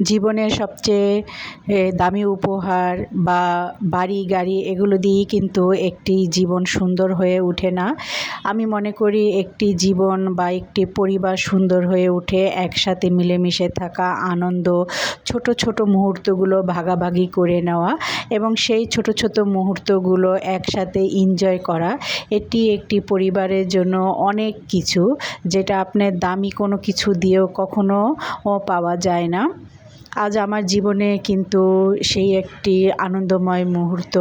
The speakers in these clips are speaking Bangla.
জীবনের সবচেয়ে দামি উপহার বা বাড়ি গাড়ি এগুলো দিয়েই কিন্তু একটি জীবন সুন্দর হয়ে ওঠে না। আমি মনে করি একটি জীবন বা একটি পরিবার সুন্দর হয়ে ওঠে একসাথে মিলেমিশে থাকা, আনন্দ, ছোট ছোট মুহূর্তগুলো ভাগাভাগি করে নেওয়া এবং সেই ছোট ছোট মুহূর্তগুলো একসাথে এনজয় করা। এটি একটি পরিবারের জন্য অনেক কিছু, যেটা আপনার দামি কোনো কিছু দিয়েও কখনো পাওয়া যায় না। আজ আমার জীবনে কিন্তু সেই একটি আনন্দময় মুহূর্ত,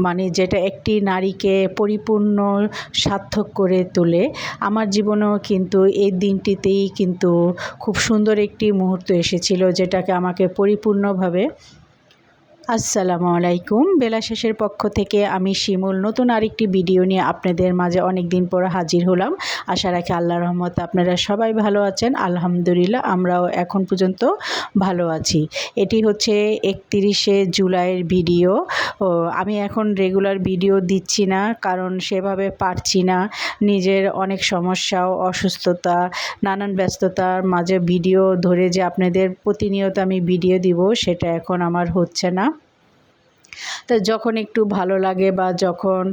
মানে যেটা একটি নারীকে পরিপূর্ণ সার্থক করে তোলে। আমার জীবনেও কিন্তু এই দিনটিতেই কিন্তু খুব সুন্দর একটি মুহূর্ত এসেছিল, যেটাকে আমাকে পরিপূর্ণভাবে। আসসালামু আলাইকুম, বেলা শেষের পক্ষ থেকে আমি শিমুল নতুন আরেকটি ভিডিও নিয়ে আপনাদের মাঝে অনেক দিন পর হাজির হলাম। আশা রাখি আল্লাহর রহমতে আপনারা সবাই ভালো আছেন। আলহামদুলিল্লাহ, আমরাও এখন পর্যন্ত ভালো আছি। এটি হচ্ছে 31শে জুলাইয়ের ভিডিও। আমি এখন রেগুলার ভিডিও দিচ্ছি না, কারণ সেভাবে পারছি না। নিজের অনেক সমস্যা ও অসুস্থতা, নানান ব্যস্ততার মাঝে ভিডিও ধরে যে আপনাদের প্রতিনিয়ত আমি ভিডিও দিব, সেটা এখন আমার হচ্ছে না। তো যখন একটু ভালো লাগে বা যখন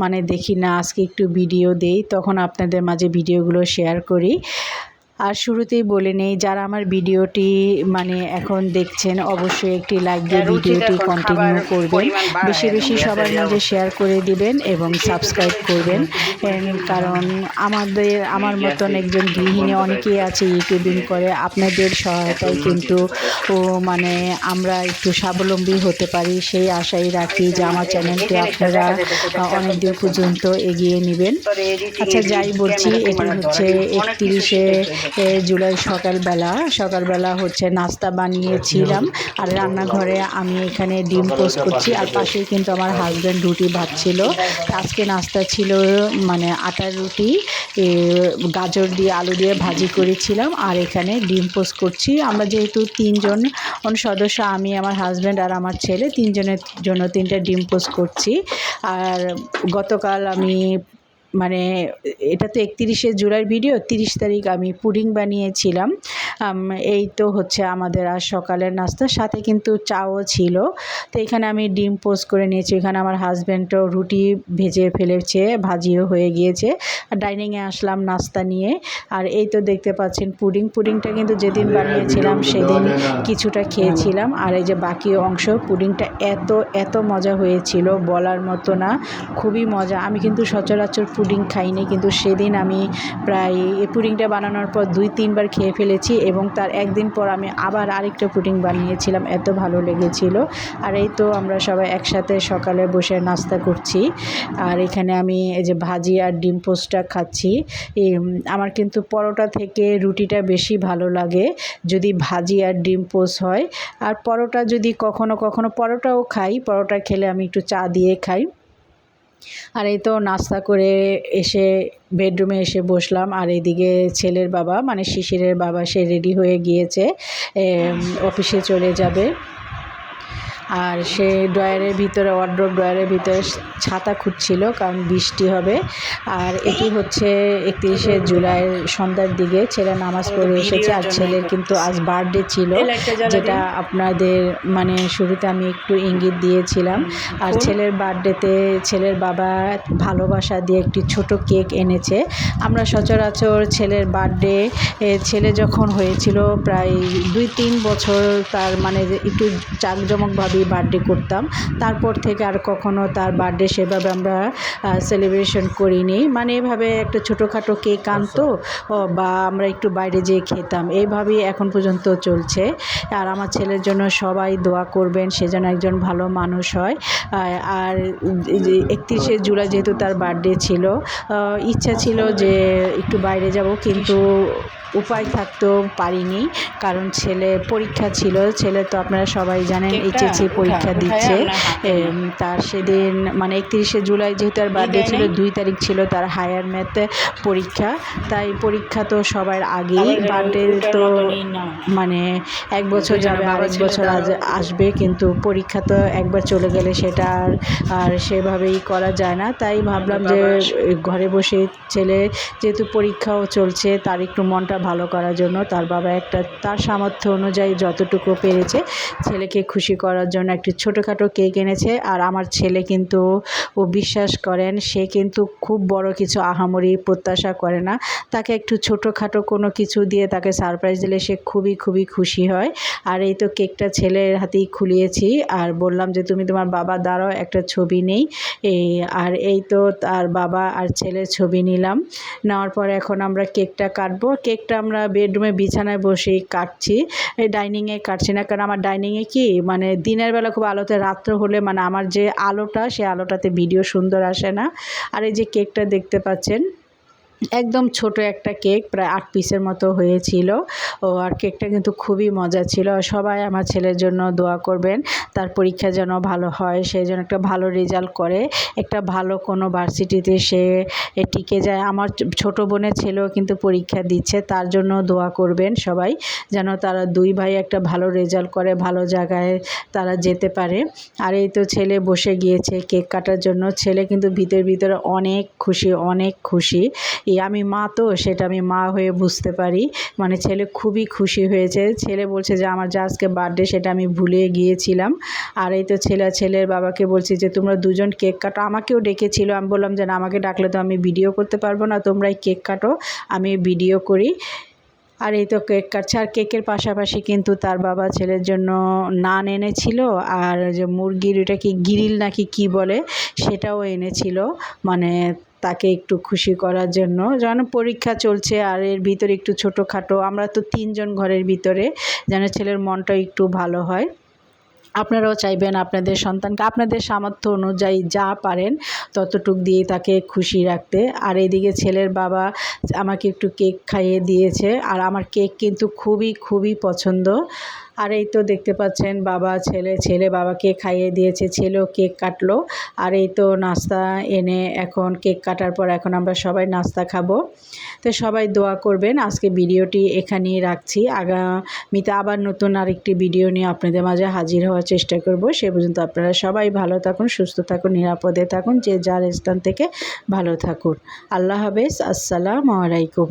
মানে দেখি না আজকে একটু ভিডিও দেই, তখন আপনাদের মাঝে ভিডিওগুলো শেয়ার করি। আর শুরুতেই বলে নেই, যারা আমার ভিডিওটি মানে এখন দেখছেন অবশ্যই একটি লাইক দিয়ে ভিডিওটি কন্টিনিউ করবেন, বেশি বেশি সবার মাঝে শেয়ার করে দিবেন এবং সাবস্ক্রাইব করবেন। কারণ আমার মতন একজন গৃহিণী অনেকেই আছে ইউটিউবিং করে, আপনাদের সহায়তায় কিন্তু মানে আমরা একটু স্বাবলম্বী হতে পারি, সেই আশাই রাখি যে আমার চ্যানেলটি আপনারা অনেক দূর পর্যন্ত এগিয়ে নেবেন। আচ্ছা, যাই বলছি, এটি হচ্ছে 31শে জুলাই সকালবেলা হচ্ছে নাস্তা বানিয়েছিলাম, আর রান্নাঘরে আমি এখানে ডিম পোস্ট করছি, আর পাশেই কিন্তু আমার হাজব্যান্ড রুটি ভাজছিল। আজকে নাস্তা ছিল মানে আটার রুটি, গাজর দিয়ে আলু দিয়ে ভাজি করেছিলাম, আর এখানে ডিম পোস্ট করছি। আমরা যেহেতু 3জন সদস্য, আমি, আমার হাজব্যান্ড আর আমার ছেলে, 3জনের জন্য 3টা ডিম পোস্ট করছি। আর গতকাল আমি মানে এটা তো 31শে জুলাইয়ের ভিডিও, 30 তারিখ আমি পুডিং বানিয়েছিলাম। এই তো হচ্ছে আমাদের আজ সকালের নাস্তা, সাথে কিন্তু চাও ছিল। তো এখানে আমি ডিম পোস্ট করে নিয়েছি, এখানে আমার হাজব্যান্ডও রুটি ভেজে ফেলেছে, ভাজিও হয়ে গিয়েছে। আর ডাইনিংয়ে আসলাম নাস্তা নিয়ে, আর এই তো দেখতে পাচ্ছেন পুডিংটা কিন্তু যেদিন বানিয়েছিলাম সেদিন কিছুটা খেয়েছিলাম, আর এই যে বাকি অংশ পুডিংটা এত মজা হয়েছিল বলার মতো না, খুবই মজা। আমি কিন্তু সচরাচর পুডিং খাইনি, কিন্তু সেদিন আমি প্রায় এই পুডিংটা বানানোর পর 2-3 বার খেয়ে ফেলেছি, এবং তার একদিন পর আমি আবার আরেকটা পুডিং বানিয়েছিলাম, এত ভালো লেগেছিল। আর এই তো আমরা সবাই একসাথে সকালে বসে নাস্তা করছি, আর এখানে আমি এই যে ভাজি আর ডিম পোস্টটা খাচ্ছি। আমার কিন্তু পরোটা থেকে রুটিটা বেশি ভালো লাগে যদি ভাজি আর ডিম পোস্ট হয়। আর পরোটা যদি কখনো পরোটাও খাই, পরোটা খেলে আমি একটু চা দিয়ে খাই। আর এই তো নাস্তা করে এসে বেডরুমে এসে বসলাম, আর এইদিকে ছেলের বাবা মানে শিশিরের বাবা, সে রেডি হয়ে গিয়েছে, অফিসে চলে যাবে। আর সে ওয়ার্ড্রোব ড্রয়ারের ভিতরে ছাতা খুঁজছিল, কারণ বৃষ্টি হবে। আর এটি হচ্ছে 31শে জুলাইয়ের সন্ধ্যার দিকে ছেলে নামাজ পড়ে এসেছে, আর ছেলের কিন্তু আজ বার্থডে ছিল, যেটা আপনাদের মানে শুরুতে আমি একটু ইঙ্গিত দিয়েছিলাম। আর ছেলের বার্থডেতে ছেলের বাবা ভালোবাসা দিয়ে একটি ছোট কেক এনেছে। আমরা সচরাচর ছেলের বার্থডে, ছেলে যখন হয়েছিল প্রায় 2-3 বছর, তার মানে একটু জাঁকজমকভাবে বার্থডে করতাম। তারপর থেকে আর কখনো তার বার্থডে সেভাবে আমরা সেলিব্রেশন করিনি, মানে এভাবে একটা ছোটোখাটো কেক আনতো বা আমরা একটু বাইরে যেয়ে খেতাম, এইভাবেই এখন পর্যন্ত চলছে। আর আমার ছেলের জন্য সবাই দোয়া করবেন, সে যেন একজন ভালো মানুষ হয়। আর 31শে জুলাই যেহেতু তার বার্থডে ছিল, ইচ্ছা ছিল যে একটু বাইরে যাব, কিন্তু উপায় থাকতেও পারিনি, কারণ ছেলে পরীক্ষা ছিল। ছেলে তো আপনারা সবাই জানেন এইচএসসি পরীক্ষা দিচ্ছে। তার সেদিন মানে 31শে জুলাই যেহেতু তার বার্থডে ছিল, 2 তারিখ ছিল তার হায়ার ম্যাথ পরীক্ষা। তাই পরীক্ষা তো সবার আগেই, বার্থডে তো মানে 1 বছর যাবে, আরেক বছর আসবে, কিন্তু পরীক্ষা তো একবার চলে গেলে সেটা আর সেভাবেই করা যায় না। তাই ভাবলাম যে ঘরে বসে ছেলে যেহেতু পরীক্ষাও চলছে, তার একটু মনটা ভালো করার জন্য তার বাবা একটা তার সামর্থ্য অনুযায়ী যতটুকু পেরেছে ছেলেকে খুশি করার জন্য একটি ছোটোখাটো কেক এনেছে। আর আমার ছেলে কিন্তু ও বিশ্বাস করেন সে কিন্তু খুব বড় কিছু আহামরি প্রত্যাশা করে না, তাকে একটু ছোটোখাটো কোনো কিছু দিয়ে তাকে সারপ্রাইজ দিলে সে খুবই খুবই খুশি হয়। আর এই তো কেকটা ছেলের হাতেই খুলিয়েছি আর বললাম যে তুমি তোমার বাবা দাঁড়াও একটা ছবি নেই। আর এই তো তার বাবা আর ছেলের ছবি নিলাম। নেওয়ার পরে এখন আমরা কেকটা কাটবো। কেকটা আমরা বেডরুমে বিছানায় বসেই কাটছি, এই ডাইনিংয়ে কাটছি না, কারণ আমার ডাইনিংয়ে কি মানে দিনের বেলা খুব আলোতে, রাত্র হলে মানে আমার যে আলোটা সে আলোটাতে ভিডিও সুন্দর আসে না। আর এই যে কেকটা দেখতে পাচ্ছেন একদম ছোট একটা কেক, প্রায় 8 পিসের মতো হয়েছিল। আর কেকটা কিন্তু খুবই মজা ছিল। সবাই আমার ছেলের জন্য দোয়া করবেন, তার পরীক্ষা যেন ভালো হয়, সে যেন একটা ভালো রেজাল্ট করে, একটা ভালো কোনো ভার্সিটিতে সে টিকে যায়। আমার ছোট বোনের ছেলেও কিন্তু পরীক্ষা দিচ্ছে, তার জন্য দোয়া করবেন সবাই, যেন তারা 2 ভাই একটা ভালো রেজাল্ট করে, ভালো জায়গায় তারা যেতে পারে। আর এই তো ছেলে বসে গিয়েছে কেক কাটার জন্য। ছেলে কিন্তু ভিতরে অনেক খুশি, অনেক খুশি। আমি মা তো, সেটা আমি মা হয়ে বুঝতে পারি। মানে ছেলে খুবই খুশি হয়েছে। ছেলে বলছে যে আমার যে আজকে বার্থডে সেটা আমি ভুলে গিয়েছিলাম। আর এই তো ছেলের বাবাকে বলছি যে তোমরা দুজন কেক কাটো। আমাকেও ডেকেছিল, আমি বললাম যে না, আমাকে ডাকলে তো আমি ভিডিও করতে পারবো না, তোমরাই কেক কাটো, আমি ভিডিও করি। আর এই তো কেক কাটছে। আর কেকের পাশাপাশি কিন্তু তার বাবা ছেলের জন্য নান এনেছিল, আর যে মুরগির এটা কি গ্রিল নাকি কি বলে সেটাও এনেছিল, মানে তাকে একটু খুশি করার জন্য। যেন পরীক্ষা চলছে আর এর ভিতরে একটু ছোটোখাটো, আমরা তো 3 জন ঘরের ভিতরে, যেন ছেলের মনটা একটু ভালো হয়। আপনারাও চাইবেন আপনাদের সন্তানকে আপনাদের সামর্থ্য অনুযায়ী যা পারেন ততটুক দিয়ে তাকে খুশি রাখতে। আর এদিকে ছেলের বাবা আমাকে একটু কেক খাইয়ে দিয়েছে, আর আমার কেক কিন্তু খুবই খুবই পছন্দ। আর এই তো দেখতে পাচ্ছেন বাবা ছেলে বাবাকে খাইয়ে দিয়েছে, ছেলেও কেক কাটলো। আর এই তো নাস্তা এনে এখন কেক কাটার পর এখন আমরা সবাই নাস্তা খাবো। তো সবাই দোয়া করবেন। আজকে ভিডিওটি এখানেই রাখছি, আগামীতে আবার নতুন আরেকটি ভিডিও নিয়ে আপনাদের মাঝে হাজির হওয়ার চেষ্টা করব। সে পর্যন্ত আপনারা সবাই ভালো থাকুন, সুস্থ থাকুন, নিরাপদে থাকুন, যে যার স্থান থেকে ভালো থাকুন। আল্লাহ হাফেজ, আসসালামু আলাইকুম।